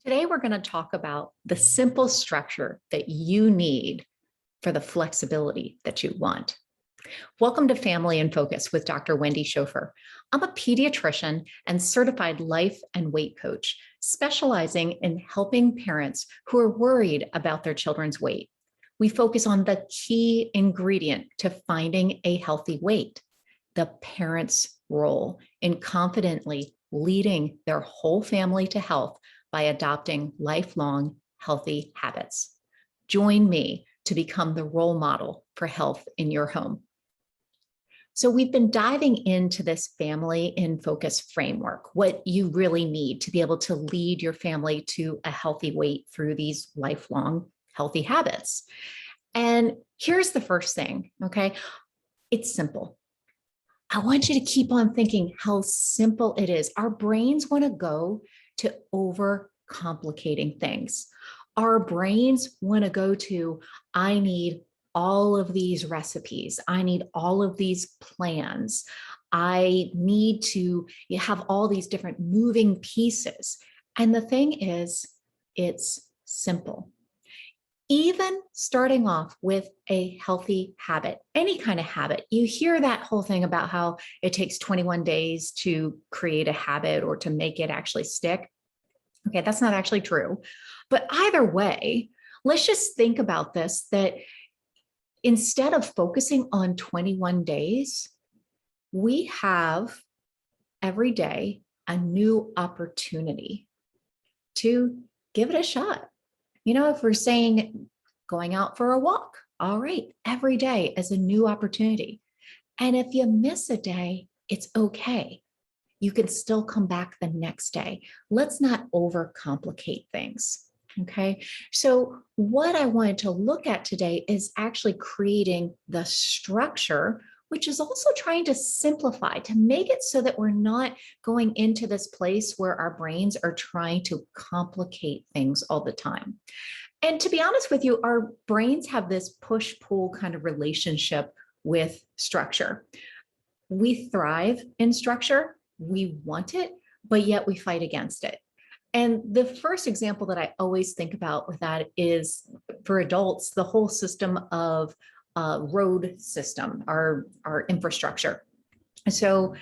Today, we're going to talk about the simple structure that you need for the flexibility that you want. Welcome to Family in Focus with Dr. Wendy Schofer. I'm a pediatrician and certified life and weight coach, specializing in helping parents who are worried about their children's weight. We focus on the key ingredient to finding a healthy weight, the parent's role in confidently leading their whole family to health by adopting lifelong healthy habits. Join me to become the role model for health in your home. So we've been diving into this family in focus framework, what you really need to be able to lead your family to a healthy weight through these lifelong healthy habits. And here's the first thing, okay? It's simple. I want you to keep on thinking how simple it is. Our brains want to go to over complicating things. Our brains want to go to, I need all of these recipes. I need all of these plans. I need to have all these different moving pieces. And the thing is, it's simple. Even starting off with a healthy habit, any kind of habit, you hear that whole thing about how it takes 21 days to create a habit or to make it actually stick. Okay, that's not actually true. But either way, let's just think about this, that instead of focusing on 21 days, we have every day a new opportunity to give it a shot. If we're saying going out for a walk, all right, every day is a new opportunity. And if you miss a day, it's okay. You can still come back the next day. Let's not overcomplicate things. Okay. So what I wanted to look at today is actually creating the structure, which is also trying to simplify, to make it so that we're not going into this place where our brains are trying to complicate things all the time. And to be honest with you, our brains have this push-pull kind of relationship with structure. We thrive in structure, we want it, but yet we fight against it. And the first example that I always think about with that is, for adults, the whole system of road system, our infrastructure. So,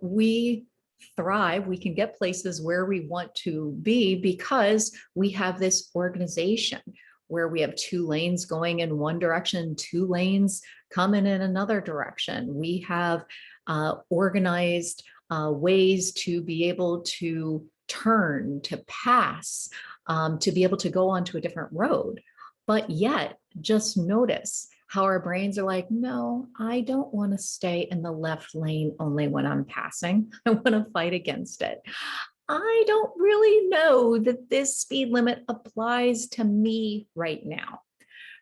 we thrive, we can get places where we want to be because we have this organization where we have 2 lanes going in one direction, 2 lanes coming in another direction. We have organized ways to be able to turn, to pass, to be able to go onto a different road. But yet, just notice how our brains are like, no, I don't want to stay in the left lane only when I'm passing. I want to fight against it. I don't really know that this speed limit applies to me right now.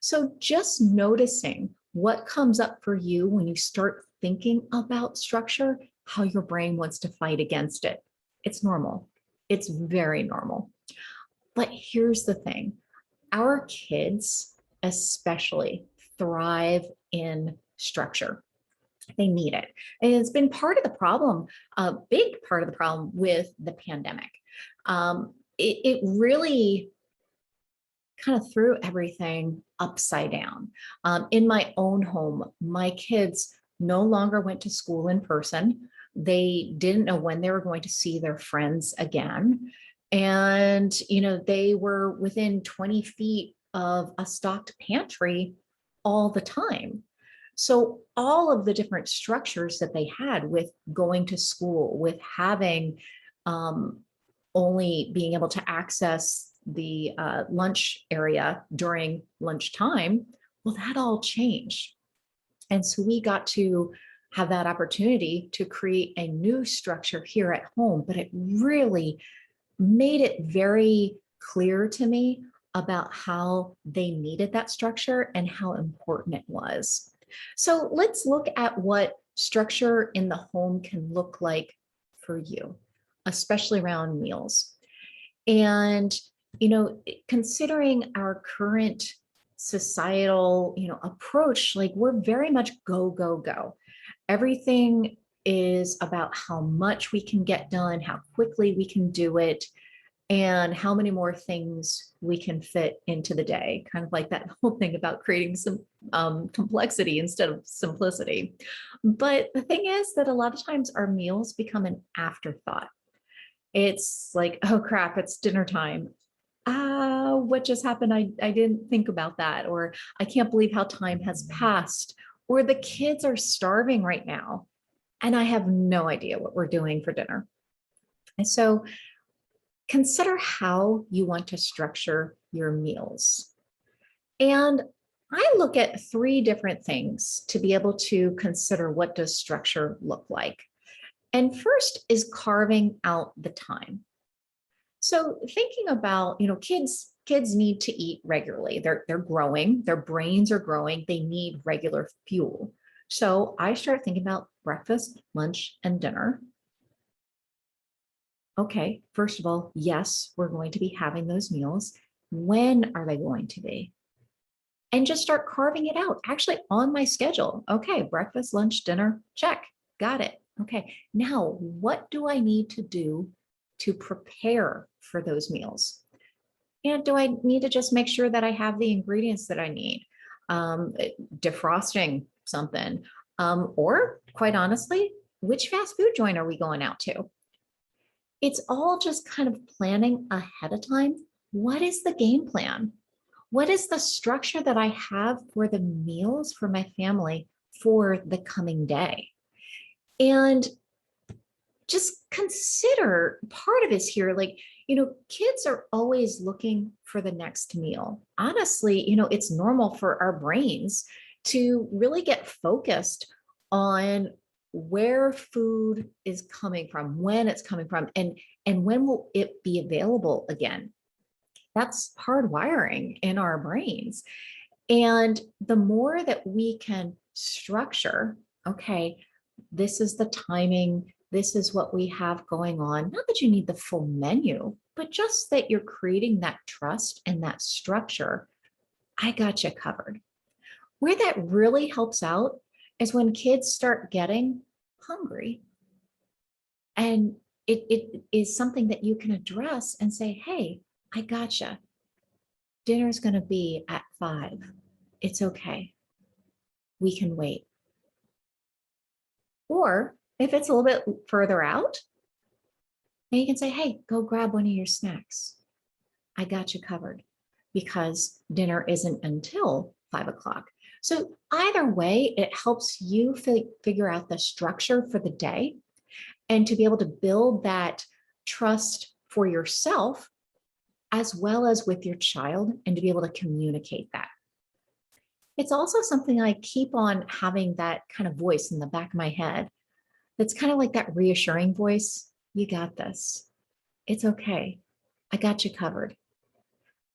So just noticing what comes up for you when you start thinking about structure, how your brain wants to fight against it. It's normal. It's very normal. But here's the thing. Our kids especially thrive in structure. They need it. And it's been part of the problem, a big part of the problem with the pandemic. It really kind of threw everything upside down. In my own home, my kids no longer went to school in person. They didn't know when they were going to see their friends again. And, they were within 20 feet of a stocked pantry all the time. So all of the different structures that they had with going to school, with having only being able to access the lunch area during lunchtime, well, that all changed. And so we got to have that opportunity to create a new structure here at home, but it really made it very clear to me about how they needed that structure and how important it was. So let's look at what structure in the home can look like for you, especially around meals. And, considering our current societal, approach, like we're very much go, go, go. Everything is about how much we can get done, how quickly we can do it. and how many more things we can fit into the day, kind of like that whole thing about creating some complexity instead of simplicity. But the thing is that a lot of times our meals become an afterthought. It's like, oh crap, it's dinner time. What just happened? I didn't think about that. Or I can't believe how time has passed. Or the kids are starving right now and I have no idea what we're doing for dinner. And so consider how you want to structure your meals. And I look at three different things to be able to consider what does structure look like. And first is carving out the time. So thinking about, kids need to eat regularly. They're growing, their brains are growing, they need regular fuel. So I start thinking about breakfast, lunch, and dinner. Okay, first of all, yes, we're going to be having those meals. When are they going to be? And just start carving it out actually on my schedule. Okay, breakfast, lunch, dinner, check, got it. Okay, now what do I need to do to prepare for those meals? And do I need to just make sure that I have the ingredients that I need? Defrosting something, or quite honestly, which fast food joint are we going out to? It's all just kind of planning ahead of time. What is the game plan? What is the structure that I have for the meals for my family for the coming day? And just consider part of it here, like, kids are always looking for the next meal. Honestly, it's normal for our brains to really get focused on where food is coming from, when it's coming from, and when will it be available again. That's hardwiring in our brains. And the more that we can structure, okay, this is the timing, this is what we have going on. Not that you need the full menu, but just that you're creating that trust and that structure. I got you covered. Where that really helps out is when kids start getting hungry. And it is something that you can address and say, hey, I gotcha. Dinner's going to be at 5. It's okay. We can wait. Or if it's a little bit further out, then you can say, hey, go grab one of your snacks. I got you covered because dinner isn't until 5 o'clock. So either way, it helps you figure out the structure for the day and to be able to build that trust for yourself as well as with your child and to be able to communicate that. It's also something I keep on having that kind of voice in the back of my head. That's kind of like that reassuring voice. You got this. It's okay. I got you covered.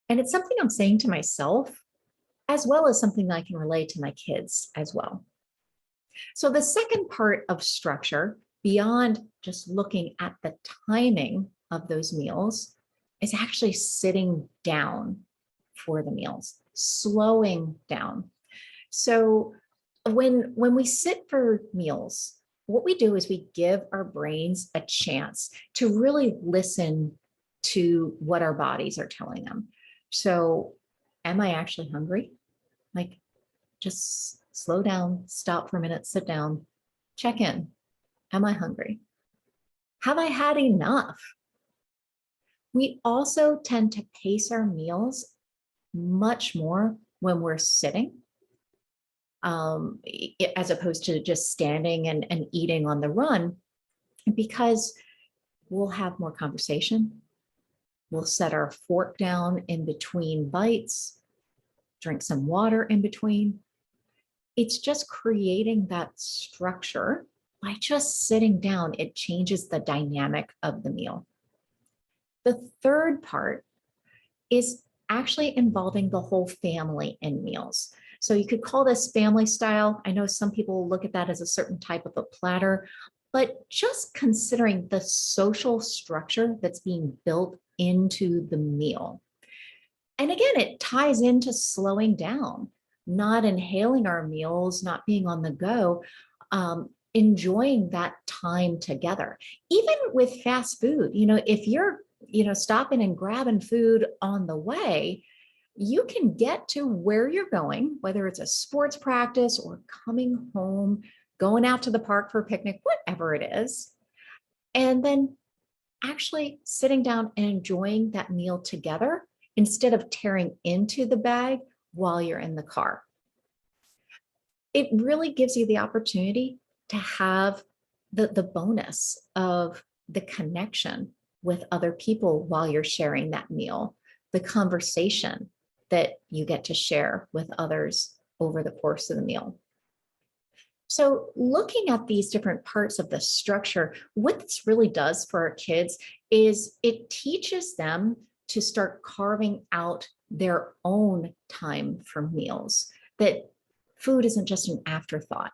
And it's something I'm saying to myself, as well as something I can relate to my kids as well. So the second part of structure, beyond just looking at the timing of those meals, is actually sitting down for the meals, slowing down. So when we sit for meals, what we do is we give our brains a chance to really listen to what our bodies are telling them. So am I actually hungry? Like, just slow down, stop for a minute, sit down, check in. Am I hungry? Have I had enough? We also tend to pace our meals much more when we're sitting, as opposed to just standing and eating on the run, because we'll have more conversation. We'll set our fork down in between bites, drink some water in between. It's just creating that structure. By just sitting down, it changes the dynamic of the meal. The third part is actually involving the whole family in meals. So you could call this family style. I know some people look at that as a certain type of a platter, but just considering the social structure that's being built into the meal. And again, it ties into slowing down, not inhaling our meals, not being on the go, enjoying that time together. Even with fast food, if you're stopping and grabbing food on the way, you can get to where you're going, whether it's a sports practice or coming home, going out to the park for a picnic, whatever it is, and then actually sitting down and enjoying that meal together instead of tearing into the bag while you're in the car. It really gives you the opportunity to have the bonus of the connection with other people while you're sharing that meal, the conversation that you get to share with others over the course of the meal. So looking at these different parts of the structure, what this really does for our kids is it teaches them to start carving out their own time for meals, that food isn't just an afterthought.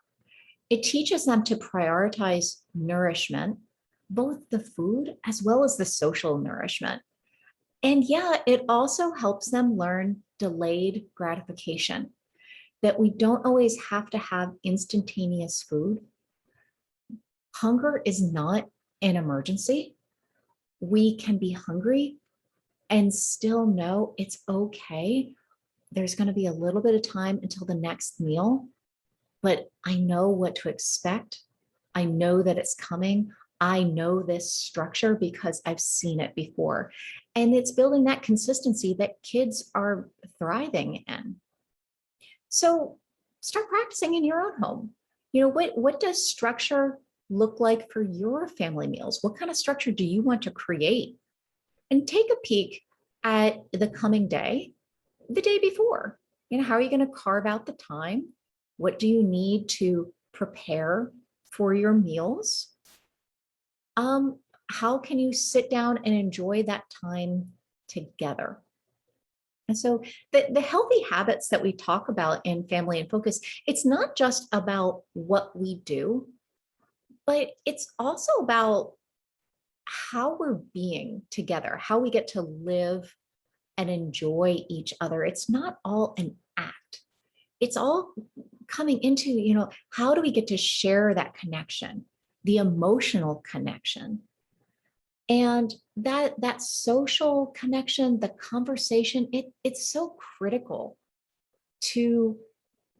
It teaches them to prioritize nourishment, both the food as well as the social nourishment. And yeah, it also helps them learn delayed gratification, that we don't always have to have instantaneous food. Hunger is not an emergency. We can be hungry and still know it's okay. There's going to be a little bit of time until the next meal, but I know what to expect. I know that it's coming. I know this structure because I've seen it before. And it's building that consistency that kids are thriving in. So start practicing in your own home. What does structure look like for your family meals? What kind of structure do you want to create? And take a peek at the coming day, the day before. How are you going to carve out the time? What do you need to prepare for your meals? How can you sit down and enjoy that time together? And so the healthy habits that we talk about in Family in Focus, it's not just about what we do, but it's also about how we're being together, how we get to live and enjoy each other. It's not all an act. It's all coming into, how do we get to share that connection, the emotional connection? And that social connection, the conversation, it's so critical to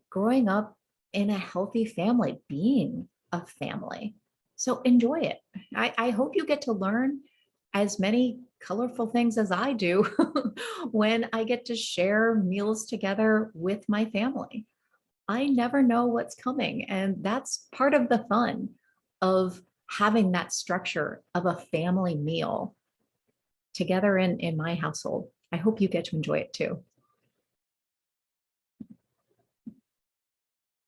growing up in a healthy family, being a family. So enjoy it. I hope you get to learn as many colorful things as I do when I get to share meals together with my family. I never know what's coming. And that's part of the fun of having that structure of a family meal together in my household. I hope you get to enjoy it too.